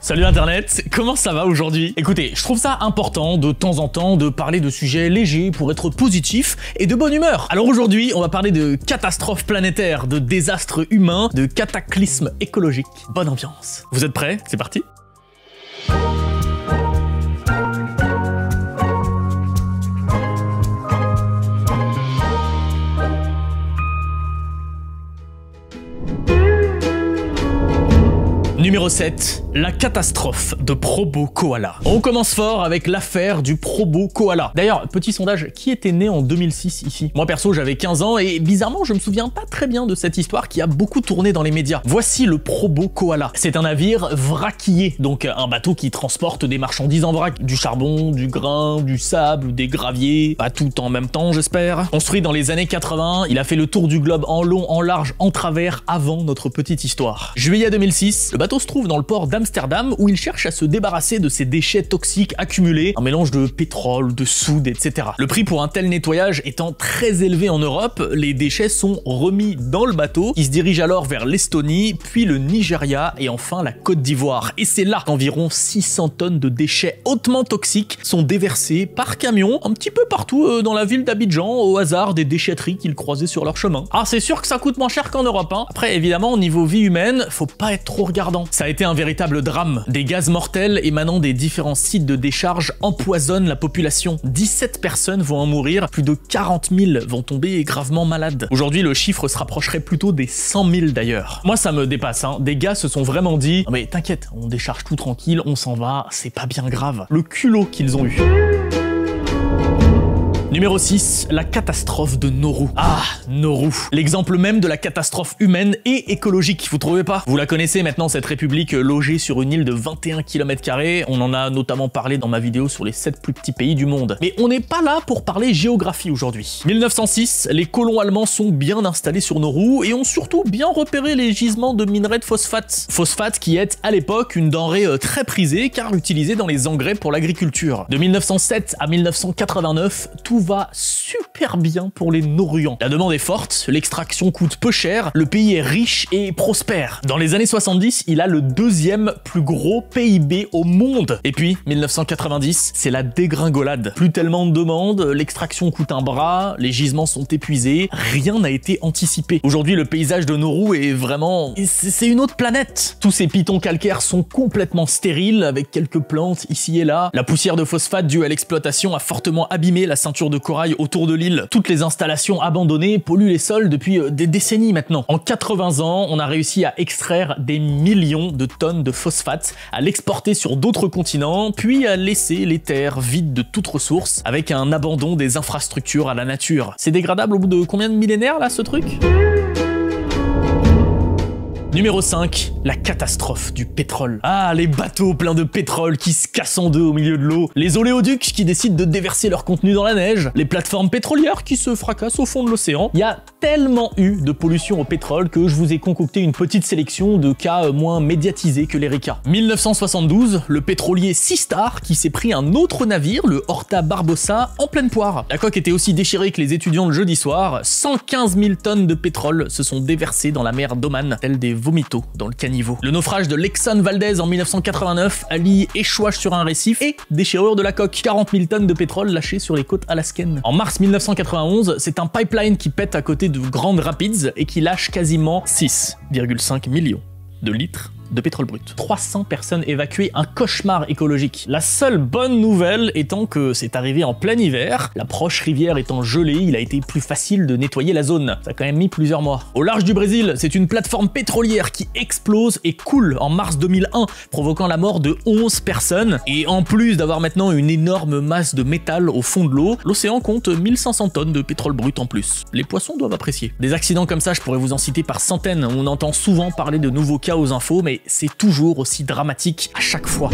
Salut Internet, comment ça va aujourd'hui? Écoutez, je trouve ça important de temps en temps de parler de sujets légers pour être positif et de bonne humeur. Alors aujourd'hui, on va parler de catastrophes planétaires, de désastres humains, de cataclysmes écologiques. Bonne ambiance. Vous êtes prêts? C'est parti? Numéro 7, la catastrophe de Probo Koala. On commence fort avec l'affaire du Probo Koala. D'ailleurs, petit sondage, qui était né en 2006 ici? Moi perso, j'avais 15 ans et bizarrement, je me souviens pas très bien de cette histoire qui a beaucoup tourné dans les médias. Voici le Probo Koala. C'est un navire vraquier, donc un bateau qui transporte des marchandises en vrac. Du charbon, du grain, du sable, des graviers, pas tout en même temps j'espère. Construit dans les années 80, il a fait le tour du globe en long, en large, en travers avant notre petite histoire. Juillet 2006, le bateau se trouve dans le port d'Amsterdam où il cherche à se débarrasser de ses déchets toxiques accumulés, un mélange de pétrole, de soude, etc. Le prix pour un tel nettoyage étant très élevé en Europe, les déchets sont remis dans le bateau, qui se dirige alors vers l'Estonie, puis le Nigeria et enfin la Côte d'Ivoire. Et c'est là qu'environ 600 tonnes de déchets hautement toxiques sont déversés par camion un petit peu partout dans la ville d'Abidjan au hasard des déchetteries qu'ils croisaient sur leur chemin. Ah, c'est sûr que ça coûte moins cher qu'en Europe, hein. Après évidemment au niveau vie humaine, faut pas être trop regardant. Ça a été un véritable drame. Des gaz mortels émanant des différents sites de décharge empoisonnent la population. 17 personnes vont en mourir, plus de 40 000 vont tomber gravement malades. Aujourd'hui, le chiffre se rapprocherait plutôt des 100 000 d'ailleurs. Moi, ça me dépasse, hein. Des gars se sont vraiment dit « Mais t'inquiète, on décharge tout tranquille, on s'en va, c'est pas bien grave. » Le culot qu'ils ont eu. Numéro 6, la catastrophe de Nauru. Ah, Nauru, l'exemple même de la catastrophe humaine et écologique, vous trouvez pas? Vous la connaissez maintenant, cette république logée sur une île de 21 km², on en a notamment parlé dans ma vidéo sur les 7 plus petits pays du monde. Mais on n'est pas là pour parler géographie aujourd'hui. 1906, les colons allemands sont bien installés sur Nauru et ont surtout bien repéré les gisements de minerais de phosphate. Phosphate qui est à l'époque une denrée très prisée car utilisée dans les engrais pour l'agriculture. De 1907 à 1989, tout va super bien pour les Nauruans. La demande est forte, l'extraction coûte peu cher, le pays est riche et prospère. Dans les années 70, il a le deuxième plus gros PIB au monde. Et puis, 1990, c'est la dégringolade. Plus tellement de demandes, l'extraction coûte un bras, les gisements sont épuisés, rien n'a été anticipé. Aujourd'hui, le paysage de Nauru est vraiment... c'est une autre planète. Tous ces pitons calcaires sont complètement stériles, avec quelques plantes ici et là. La poussière de phosphate due à l'exploitation a fortement abîmé la ceinture de corail autour de l'île. Toutes les installations abandonnées polluent les sols depuis des décennies maintenant. En 80 ans, on a réussi à extraire des millions de tonnes de phosphate, à l'exporter sur d'autres continents, puis à laisser les terres vides de toute ressource, avec un abandon des infrastructures à la nature. C'est dégradable au bout de combien de millénaires là, ce truc ? Numéro 5, la catastrophe du pétrole. Ah, les bateaux pleins de pétrole qui se cassent en deux au milieu de l'eau, les oléoducs qui décident de déverser leur contenu dans la neige, les plateformes pétrolières qui se fracassent au fond de l'océan. Il y a tellement eu de pollution au pétrole que je vous ai concocté une petite sélection de cas moins médiatisés que l'Erika. 1972, le pétrolier Sea Star qui s'est pris un autre navire, le Horta Barbossa, en pleine poire. La coque était aussi déchirée que les étudiants le jeudi soir. 115 000 tonnes de pétrole se sont déversées dans la mer d'Oman, telles des vomito dans le caniveau. Le naufrage de l'Exxon Valdez en 1989 allie échouage sur un récif et déchirure de la coque. 40 000 tonnes de pétrole lâchées sur les côtes alaskaines. En mars 1991, c'est un pipeline qui pète à côté de Grand Rapids et qui lâche quasiment 6,5 millions de litres de pétrole brut. 300 personnes évacuées, un cauchemar écologique. La seule bonne nouvelle étant que c'est arrivé en plein hiver, la proche rivière étant gelée, il a été plus facile de nettoyer la zone. Ça a quand même mis plusieurs mois. Au large du Brésil, c'est une plateforme pétrolière qui explose et coule en mars 2001, provoquant la mort de 11 personnes. Et en plus d'avoir maintenant une énorme masse de métal au fond de l'eau, l'océan compte 1500 tonnes de pétrole brut en plus. Les poissons doivent apprécier. Des accidents comme ça, je pourrais vous en citer par centaines. On entend souvent parler de nouveaux cas aux infos, mais c'est toujours aussi dramatique à chaque fois.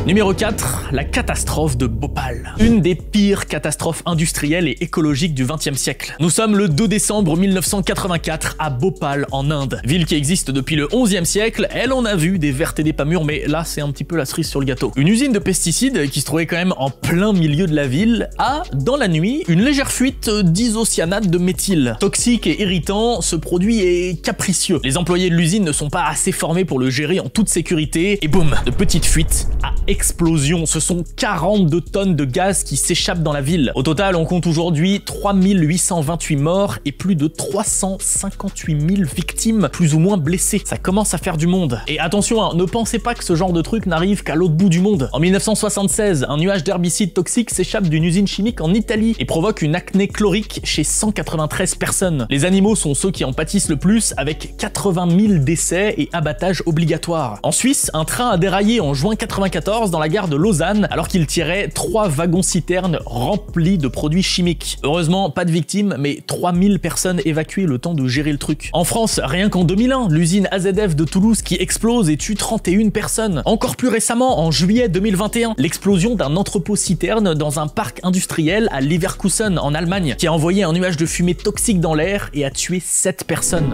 Numéro 4, la catastrophe de Bhopal. Une des pires catastrophes industrielles et écologiques du XXe siècle. Nous sommes le 2 décembre 1984 à Bhopal en Inde. Ville qui existe depuis le XIe siècle, elle en a vu des vertes et des pas mûres, mais là c'est un petit peu la cerise sur le gâteau. Une usine de pesticides qui se trouvait quand même en plein milieu de la ville a, dans la nuit, une légère fuite d'isocyanate de méthyle. Toxique et irritant, ce produit est capricieux. Les employés de l'usine ne sont pas assez formés pour le gérer en toute sécurité, et boum, de petites fuites à explosion. Ce sont 42 tonnes de gaz qui s'échappent dans la ville. Au total, on compte aujourd'hui 3828 morts et plus de 358 000 victimes plus ou moins blessées. Ça commence à faire du monde. Et attention, hein, ne pensez pas que ce genre de truc n'arrive qu'à l'autre bout du monde. En 1976, un nuage d'herbicides toxiques s'échappe d'une usine chimique en Italie et provoque une apnée chlorique chez 193 personnes. Les animaux sont ceux qui en pâtissent le plus, avec 80 000 décès et abattages obligatoires. En Suisse, un train a déraillé en juin 94 dans la gare de Lausanne alors qu'il tirait 3 wagons-citernes remplis de produits chimiques. Heureusement, pas de victimes, mais 3000 personnes évacuées le temps de gérer le truc. En France, rien qu'en 2001, l'usine AZF de Toulouse qui explose et tue 31 personnes. Encore plus récemment, en juillet 2021, l'explosion d'un entrepôt-citerne dans un parc industriel à Leverkusen en Allemagne qui a envoyé un nuage de fumée toxique dans l'air et a tué 7 personnes.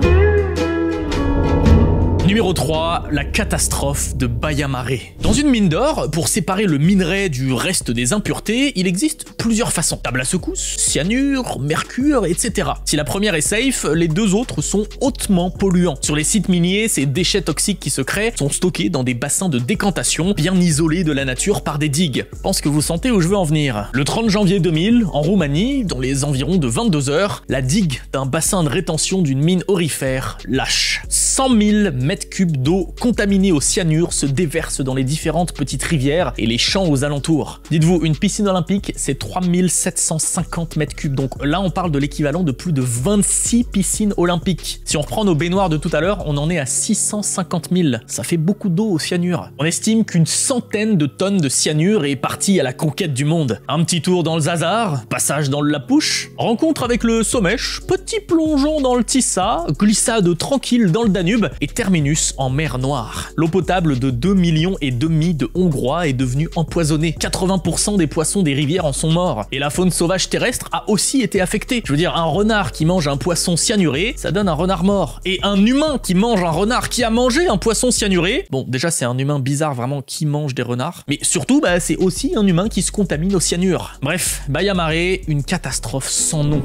Numéro 3, la catastrophe de Baia Mare. Dans une mine d'or, pour séparer le minerai du reste des impuretés, il existe plusieurs façons. Table à secousse, cyanure, mercure, etc. Si la première est safe, les deux autres sont hautement polluants. Sur les sites miniers, ces déchets toxiques qui se créent sont stockés dans des bassins de décantation, bien isolés de la nature par des digues. Je pense que vous sentez où je veux en venir. Le 30 janvier 2000, en Roumanie, dans les environs de 22 heures, la digue d'un bassin de rétention d'une mine aurifère lâche. 100 000 mètres cubes d'eau contaminée au cyanure se déversent dans les différentes petites rivières et les champs aux alentours. Dites-vous, une piscine olympique, c'est 3750 mètres cubes. Donc là, on parle de l'équivalent de plus de 26 piscines olympiques. Si on reprend nos baignoires de tout à l'heure, on en est à 650 000. Ça fait beaucoup d'eau au cyanure. On estime qu'une centaine de tonnes de cyanure est partie à la conquête du monde. Un petit tour dans le Zazar, passage dans le Lapouche, rencontre avec le Sommech, petit plongeon dans le Tissa, glissade tranquille dans le Danube et terminus en mer Noire. L'eau potable de 2,5 millions de Hongrois est devenue empoisonnée. 80% des poissons des rivières en sont morts. Et la faune sauvage terrestre a aussi été affectée. Je veux dire, un renard qui mange un poisson cyanuré, ça donne un renard mort. Et un humain qui mange un renard qui a mangé un poisson cyanuré, bon, déjà c'est un humain bizarre vraiment qui mange des renards, mais surtout, c'est aussi un humain qui se contamine au cyanure. Bref, Baia Mare, une catastrophe sans nom.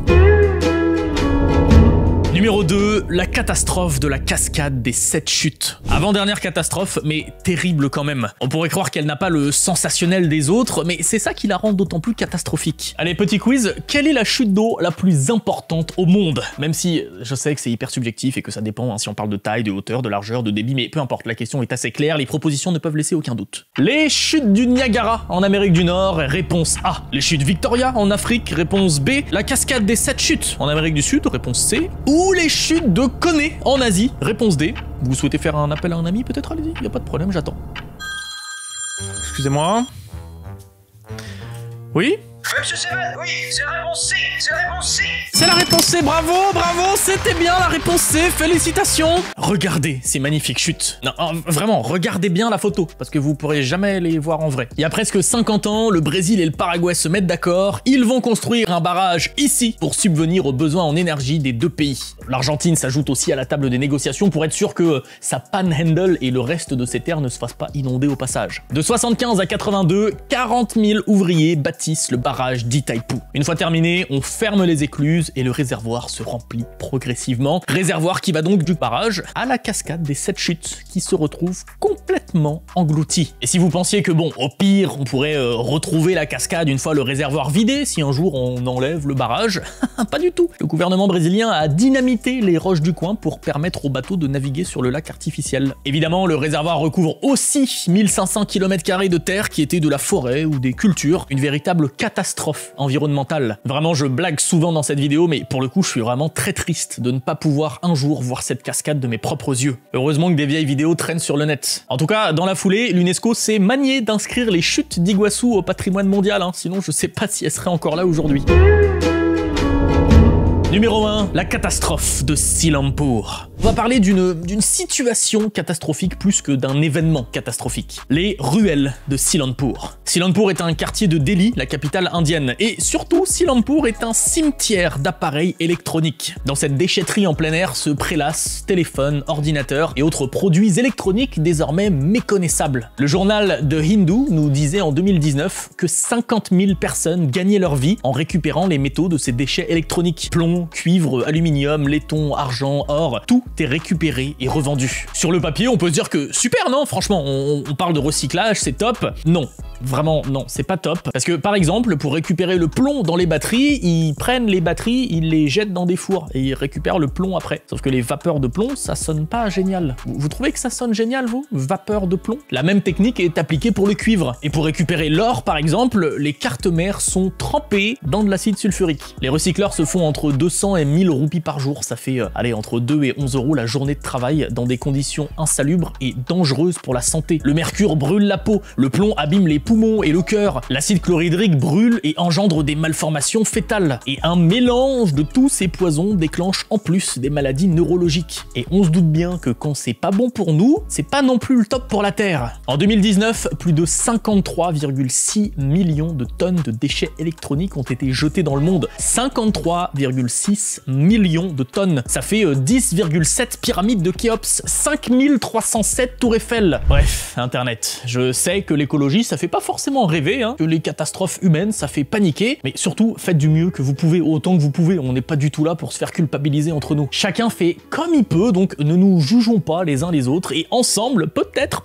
Numéro 2, la catastrophe de la cascade des 7 chutes. Avant-dernière catastrophe, mais terrible quand même. On pourrait croire qu'elle n'a pas le sensationnel des autres, mais c'est ça qui la rend d'autant plus catastrophique. Allez, petit quiz, quelle est la chute d'eau la plus importante au monde? Même si je sais que c'est hyper subjectif et que ça dépend si on parle de taille, de hauteur, de largeur, de débit, mais peu importe, la question est assez claire, les propositions ne peuvent laisser aucun doute. Les chutes du Niagara en Amérique du Nord, réponse A. Les chutes Victoria en Afrique, réponse B. La cascade des 7 chutes en Amérique du Sud, réponse C. Ou les chutes de Koné en Asie, réponse D. Vous souhaitez faire un appel à un ami peut-être? Allez-y, y a pas de problème, j'attends. Excusez-moi. Oui? Monsieur Serret, oui, c'est la réponse C, c'est la réponse C. C'est la réponse C, bravo, bravo, c'était bien la réponse C, félicitations. Regardez ces magnifiques chutes. Non, vraiment, regardez bien la photo, parce que vous pourrez jamais les voir en vrai. Il y a presque 50 ans, le Brésil et le Paraguay se mettent d'accord, ils vont construire un barrage ici pour subvenir aux besoins en énergie des deux pays. L'Argentine s'ajoute aussi à la table des négociations pour être sûr que sa panhandle et le reste de ses terres ne se fassent pas inonder au passage. De 75 à 82, 40 000 ouvriers bâtissent le barrage d'Itaipu. Une fois terminé, on ferme les écluses et le réservoir se remplit progressivement. Réservoir qui va donc du barrage à la cascade des 7 chutes qui se retrouve complètement engloutie. Et si vous pensiez que bon, au pire, on pourrait retrouver la cascade une fois le réservoir vidé, si un jour on enlève le barrage, pas du tout. Le gouvernement brésilien a dynamité les roches du coin pour permettre aux bateaux de naviguer sur le lac artificiel. Évidemment, le réservoir recouvre aussi 1500 km² de terre qui était de la forêt ou des cultures, une véritable catastrophe environnementale. Vraiment, je blague souvent dans cette vidéo, mais pour le coup, je suis vraiment très triste de ne pas pouvoir un jour voir cette cascade de mes propres yeux. Heureusement que des vieilles vidéos traînent sur le net. En tout cas, dans la foulée, l'UNESCO s'est manié d'inscrire les chutes d'Iguassou au patrimoine mondial, sinon je sais pas si elles seraient encore là aujourd'hui. Numéro 1, la catastrophe de Silampur. On va parler d'une situation catastrophique plus que d'un événement catastrophique. Les ruelles de Silanpur. Silanpur est un quartier de Delhi, la capitale indienne, et surtout Silanpur est un cimetière d'appareils électroniques. Dans cette déchetterie en plein air se prélassent téléphones, ordinateurs et autres produits électroniques désormais méconnaissables. Le journal The Hindu nous disait en 2019 que 50 000 personnes gagnaient leur vie en récupérant les métaux de ces déchets électroniques. Plomb, cuivre, aluminium, laiton, argent, or, tout est récupéré et revendu. Sur le papier, on peut se dire que super, non? Franchement, on parle de recyclage, c'est top. Non. Vraiment, non, c'est pas top. Parce que, par exemple, pour récupérer le plomb dans les batteries, ils prennent les batteries, ils les jettent dans des fours et ils récupèrent le plomb après. Sauf que les vapeurs de plomb, ça sonne pas génial. Vous trouvez que ça sonne génial, vous? Vapeur de plomb? La même technique est appliquée pour le cuivre. Et pour récupérer l'or, par exemple, les cartes mères sont trempées dans de l'acide sulfurique. Les recycleurs se font entre 200 et 1000 roupies par jour. Ça fait, allez, entre 2 et 11 € la journée de travail dans des conditions insalubres et dangereuses pour la santé. Le mercure brûle la peau, le plomb abîme les poumons et le cœur, l'acide chlorhydrique brûle et engendre des malformations fétales, et un mélange de tous ces poisons déclenche en plus des maladies neurologiques. Et on se doute bien que quand c'est pas bon pour nous, c'est pas non plus le top pour la Terre. En 2019, plus de 53,6 millions de tonnes de déchets électroniques ont été jetés dans le monde. 53,6 millions de tonnes. Ça fait 10,7 pyramides de Khéops, 5307 tours Eiffel. Bref, Internet. Je sais que l'écologie, ça fait pas forcément rêver, hein, que les catastrophes humaines, ça fait paniquer, mais surtout, faites du mieux que vous pouvez, autant que vous pouvez. On n'est pas du tout là pour se faire culpabiliser entre nous. Chacun fait comme il peut, donc ne nous jugeons pas les uns les autres, et ensemble, peut-être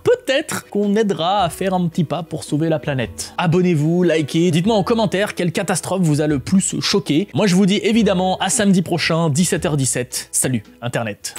qu'on aidera à faire un petit pas pour sauver la planète. Abonnez-vous, likez, dites-moi en commentaire quelle catastrophe vous a le plus choqué. Moi, je vous dis évidemment à samedi prochain, 17h17. Salut, Internet.